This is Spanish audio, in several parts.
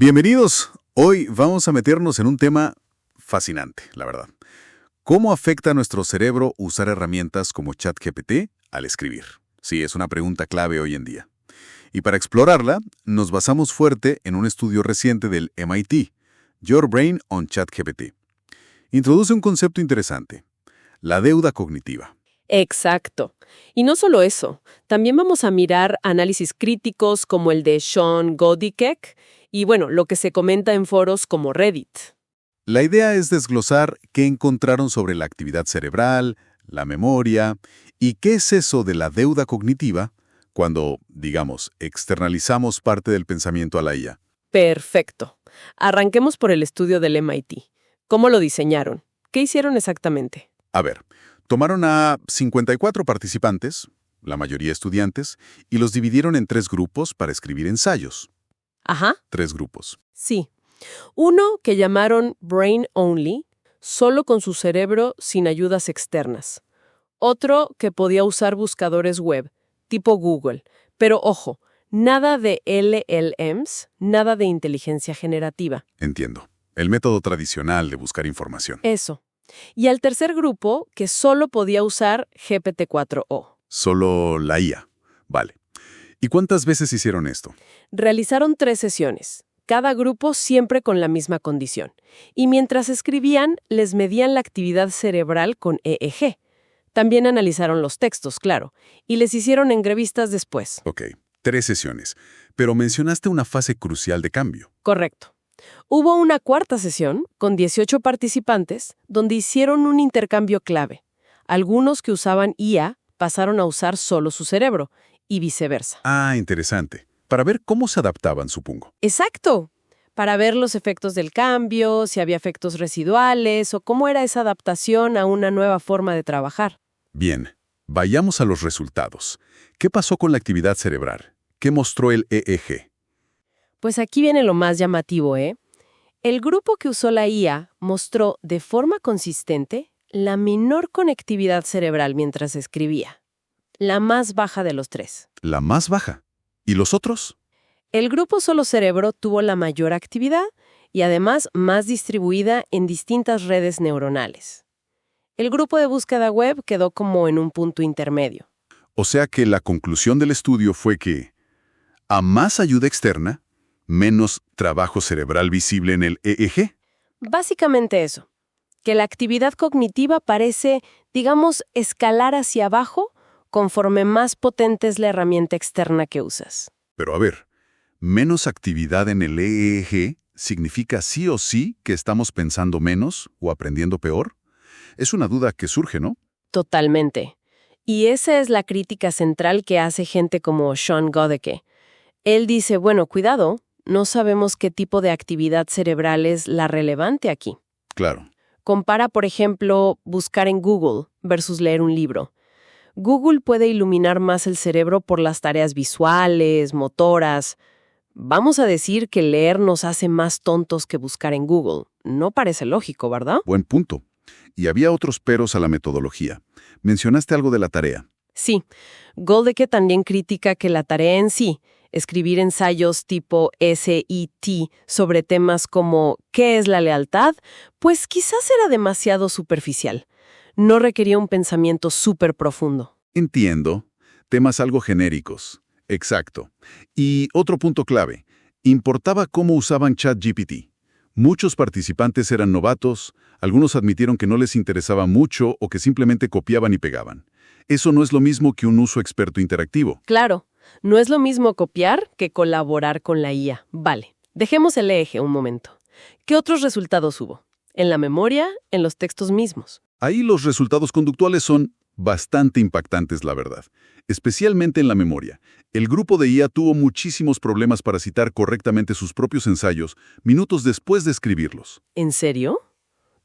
Bienvenidos. Hoy vamos a meternos en un tema fascinante, la verdad. ¿Cómo afecta a nuestro cerebro usar herramientas como ChatGPT al escribir? Sí, es una pregunta clave hoy en día. Y para explorarla, nos basamos fuerte en un estudio reciente del MIT, Your Brain on ChatGPT. Introduce un concepto interesante, la deuda cognitiva. Exacto. Y no solo eso, también vamos a mirar análisis críticos como el de Sean Godikek y, lo que se comenta en foros como Reddit. La idea es desglosar qué encontraron sobre la actividad cerebral, la memoria y qué es eso de la deuda cognitiva cuando, digamos, externalizamos parte del pensamiento a la IA. Perfecto. Arranquemos por el estudio del MIT. ¿Cómo lo diseñaron? ¿Qué hicieron exactamente? A ver, tomaron a 54 participantes, la mayoría estudiantes, y los dividieron en 3 grupos para escribir ensayos. Ajá. 3 grupos. Sí. Uno que llamaron Brain Only, solo con su cerebro sin ayudas externas. Otro que podía usar buscadores web, tipo Google. Pero ojo, nada de LLMs, nada de inteligencia generativa. Entiendo. El método tradicional de buscar información. Eso. Y al tercer grupo, que solo podía usar GPT-4o. Solo la IA. Vale. ¿Y cuántas veces hicieron esto? Realizaron 3 sesiones, cada grupo siempre con la misma condición. Y mientras escribían, les medían la actividad cerebral con EEG. También analizaron los textos, claro, y les hicieron entrevistas después. Ok, 3 sesiones. Pero mencionaste una fase crucial de cambio. Correcto. Hubo una cuarta sesión, con 18 participantes, donde hicieron un intercambio clave. Algunos que usaban IA pasaron a usar solo su cerebro, y viceversa. Ah, interesante. Para ver cómo se adaptaban, supongo. ¡Exacto! Para ver los efectos del cambio, si había efectos residuales o cómo era esa adaptación a una nueva forma de trabajar. Bien, vayamos a los resultados. ¿Qué pasó con la actividad cerebral? ¿Qué mostró el EEG? Pues aquí viene lo más llamativo, ¿eh? El grupo que usó la IA mostró de forma consistente la menor conectividad cerebral mientras escribía. La más baja de los 3. La más baja. ¿Y los otros? El grupo solo cerebro tuvo la mayor actividad y además más distribuida en distintas redes neuronales. El grupo de búsqueda web quedó como en un punto intermedio. O sea que la conclusión del estudio fue que a más ayuda externa, menos trabajo cerebral visible en el EEG. Básicamente eso, que la actividad cognitiva parece, escalar hacia abajo conforme más potente es la herramienta externa que usas. Pero a ver, menos actividad en el EEG significa sí o sí que estamos pensando menos o aprendiendo peor. Es una duda que surge, ¿no? Totalmente. Y esa es la crítica central que hace gente como Sean Godeke. Él dice, cuidado, no sabemos qué tipo de actividad cerebral es la relevante aquí. Claro. Compara, por ejemplo, buscar en Google versus leer un libro. Google puede iluminar más el cerebro por las tareas visuales, motoras. Vamos a decir que leer nos hace más tontos que buscar en Google. No parece lógico, ¿verdad? Buen punto. Y había otros peros a la metodología. Mencionaste algo de la tarea. Sí. Goldeke también critica que la tarea en sí, escribir ensayos tipo SET sobre temas como ¿qué es la lealtad?, pues quizás era demasiado superficial. No requería un pensamiento súper profundo. Entiendo. Temas algo genéricos. Exacto. Y otro punto clave. Importaba cómo usaban ChatGPT. Muchos participantes eran novatos, algunos admitieron que no les interesaba mucho o que simplemente copiaban y pegaban. Eso no es lo mismo que un uso experto interactivo. Claro, no es lo mismo copiar que colaborar con la IA. Vale, dejemos el eje un momento. ¿Qué otros resultados hubo? ¿En la memoria? ¿En los textos mismos? Ahí los resultados conductuales son bastante impactantes, la verdad. Especialmente en la memoria. El grupo de IA tuvo muchísimos problemas para citar correctamente sus propios ensayos minutos después de escribirlos. ¿En serio?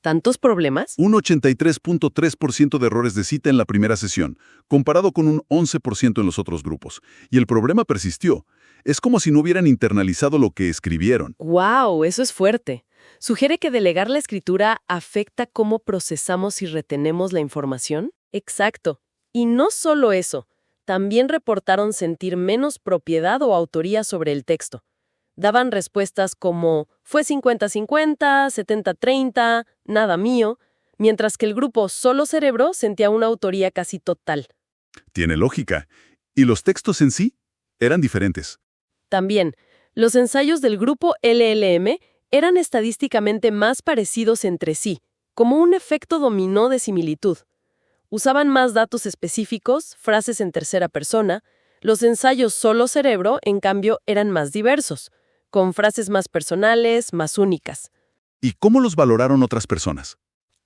¿Tantos problemas? Un 83.3% de errores de cita en la primera sesión, comparado con un 11% en los otros grupos. Y el problema persistió. Es como si no hubieran internalizado lo que escribieron. ¡Wow! Eso es fuerte. ¿Sugiere que delegar la escritura afecta cómo procesamos y retenemos la información? Exacto. Y no solo eso. También reportaron sentir menos propiedad o autoría sobre el texto. Daban respuestas como fue 50-50, 70-30, nada mío, mientras que el grupo Solo Cerebro sentía una autoría casi total. Tiene lógica. ¿Y los textos en sí? Eran diferentes. También, los ensayos del grupo LLM eran estadísticamente más parecidos entre sí, como un efecto dominó de similitud. Usaban más datos específicos, frases en tercera persona. Los ensayos Solo Cerebro, en cambio, eran más diversos, con frases más personales, más únicas. ¿Y cómo los valoraron otras personas?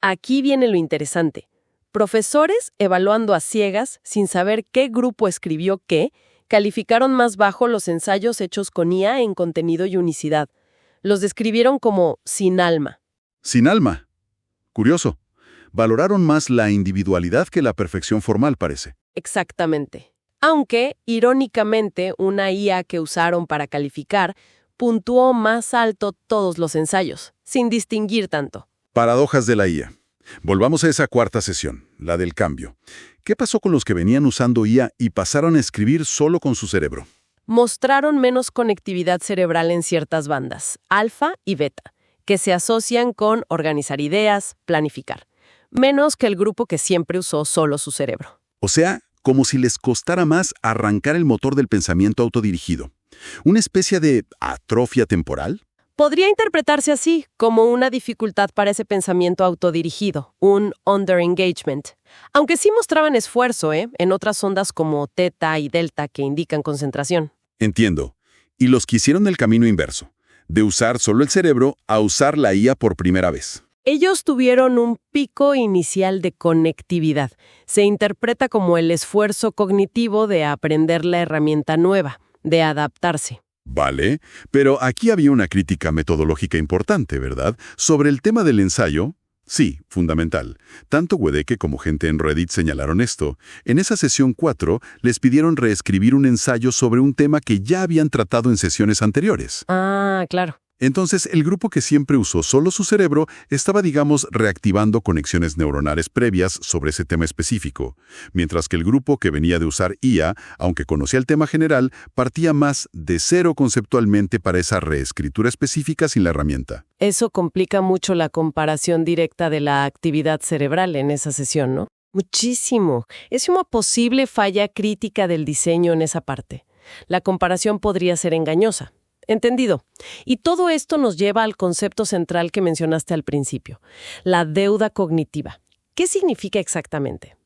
Aquí viene lo interesante. Profesores, evaluando a ciegas, sin saber qué grupo escribió qué, calificaron más bajo los ensayos hechos con IA en contenido y unicidad. Los describieron como sin alma. Sin alma. Curioso. Valoraron más la individualidad que la perfección formal, parece. Exactamente. Aunque, irónicamente, una IA que usaron para calificar puntuó más alto todos los ensayos, sin distinguir tanto. Paradojas de la IA. Volvamos a esa cuarta sesión, la del cambio. ¿Qué pasó con los que venían usando IA y pasaron a escribir solo con su cerebro? Mostraron menos conectividad cerebral en ciertas bandas, alfa y beta, que se asocian con organizar ideas, planificar, menos que el grupo que siempre usó solo su cerebro. O sea, como si les costara más arrancar el motor del pensamiento autodirigido. ¿Una especie de atrofia temporal? Podría interpretarse así, como una dificultad para ese pensamiento autodirigido, un under-engagement. Aunque sí mostraban esfuerzo, en otras ondas como teta y delta que indican concentración. Entiendo. Y los que hicieron el camino inverso, de usar solo el cerebro a usar la IA por primera vez. Ellos tuvieron un pico inicial de conectividad. Se interpreta como el esfuerzo cognitivo de aprender la herramienta nueva, de adaptarse. Vale, pero aquí había una crítica metodológica importante, ¿verdad? Sobre el tema del ensayo. Sí, fundamental. Tanto Wedeke como gente en Reddit señalaron esto. En esa sesión 4 les pidieron reescribir un ensayo sobre un tema que ya habían tratado en sesiones anteriores. Ah, claro. Entonces, el grupo que siempre usó solo su cerebro estaba, digamos, reactivando conexiones neuronales previas sobre ese tema específico, mientras que el grupo que venía de usar IA, aunque conocía el tema general, partía más de cero conceptualmente para esa reescritura específica sin la herramienta. Eso complica mucho la comparación directa de la actividad cerebral en esa sesión, ¿no? Muchísimo. Es una posible falla crítica del diseño en esa parte. La comparación podría ser engañosa. Entendido. Y todo esto nos lleva al concepto central que mencionaste al principio, la deuda cognitiva. ¿Qué significa exactamente?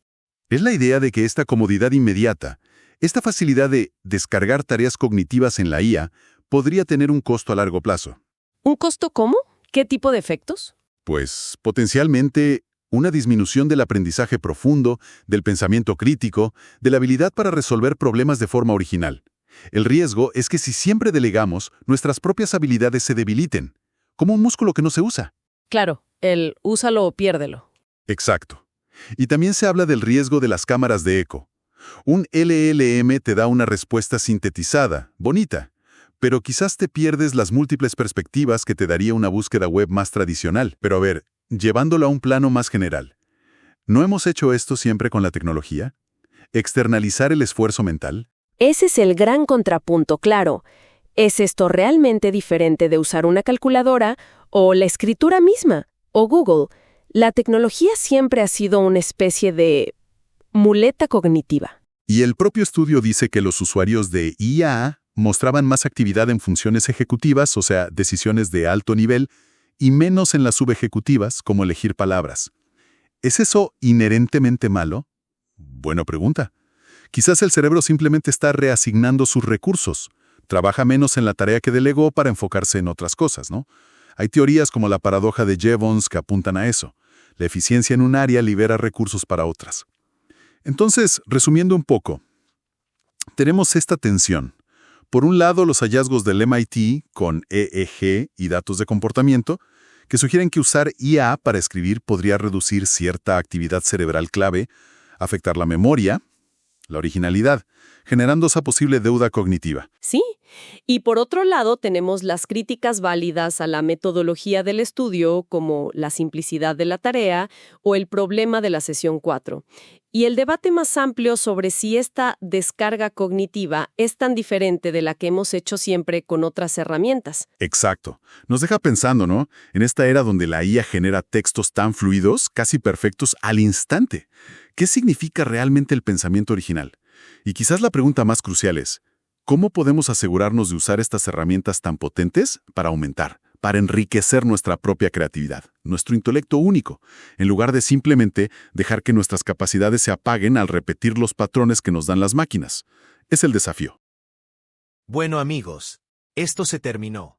Es la idea de que esta comodidad inmediata, esta facilidad de descargar tareas cognitivas en la IA, podría tener un costo a largo plazo. ¿Un costo cómo? ¿Qué tipo de efectos? Pues, potencialmente, una disminución del aprendizaje profundo, del pensamiento crítico, de la habilidad para resolver problemas de forma original. El riesgo es que si siempre delegamos, nuestras propias habilidades se debiliten, como un músculo que no se usa. Claro, el úsalo o piérdelo. Exacto. Y también se habla del riesgo de las cámaras de eco. Un LLM te da una respuesta sintetizada, bonita, pero quizás te pierdes las múltiples perspectivas que te daría una búsqueda web más tradicional. Pero a ver, llevándolo a un plano más general, ¿no hemos hecho esto siempre con la tecnología? ¿Externalizar el esfuerzo mental? Ese es el gran contrapunto, claro. ¿Es esto realmente diferente de usar una calculadora o la escritura misma o Google? La tecnología siempre ha sido una especie de muleta cognitiva. Y el propio estudio dice que los usuarios de IA mostraban más actividad en funciones ejecutivas, o sea, decisiones de alto nivel, y menos en las subejecutivas, como elegir palabras. ¿Es eso inherentemente malo? Buena pregunta. Quizás el cerebro simplemente está reasignando sus recursos. Trabaja menos en la tarea que delegó para enfocarse en otras cosas, ¿no? Hay teorías como la paradoja de Jevons que apuntan a eso. La eficiencia en un área libera recursos para otras. Entonces, resumiendo un poco, tenemos esta tensión. Por un lado, los hallazgos del MIT con EEG y datos de comportamiento, que sugieren que usar IA para escribir podría reducir cierta actividad cerebral clave, afectar la memoria, la originalidad, generando esa posible deuda cognitiva. Sí. Y por otro lado, tenemos las críticas válidas a la metodología del estudio, como la simplicidad de la tarea o el problema de la sesión 4. Y el debate más amplio sobre si esta descarga cognitiva es tan diferente de la que hemos hecho siempre con otras herramientas. Exacto. Nos deja pensando, ¿no? En esta era donde la IA genera textos tan fluidos, casi perfectos al instante. ¿Qué significa realmente el pensamiento original? Y quizás la pregunta más crucial es, ¿cómo podemos asegurarnos de usar estas herramientas tan potentes para aumentar, para enriquecer nuestra propia creatividad, nuestro intelecto único, en lugar de simplemente dejar que nuestras capacidades se apaguen al repetir los patrones que nos dan las máquinas? Es el desafío. Bueno amigos, esto se terminó.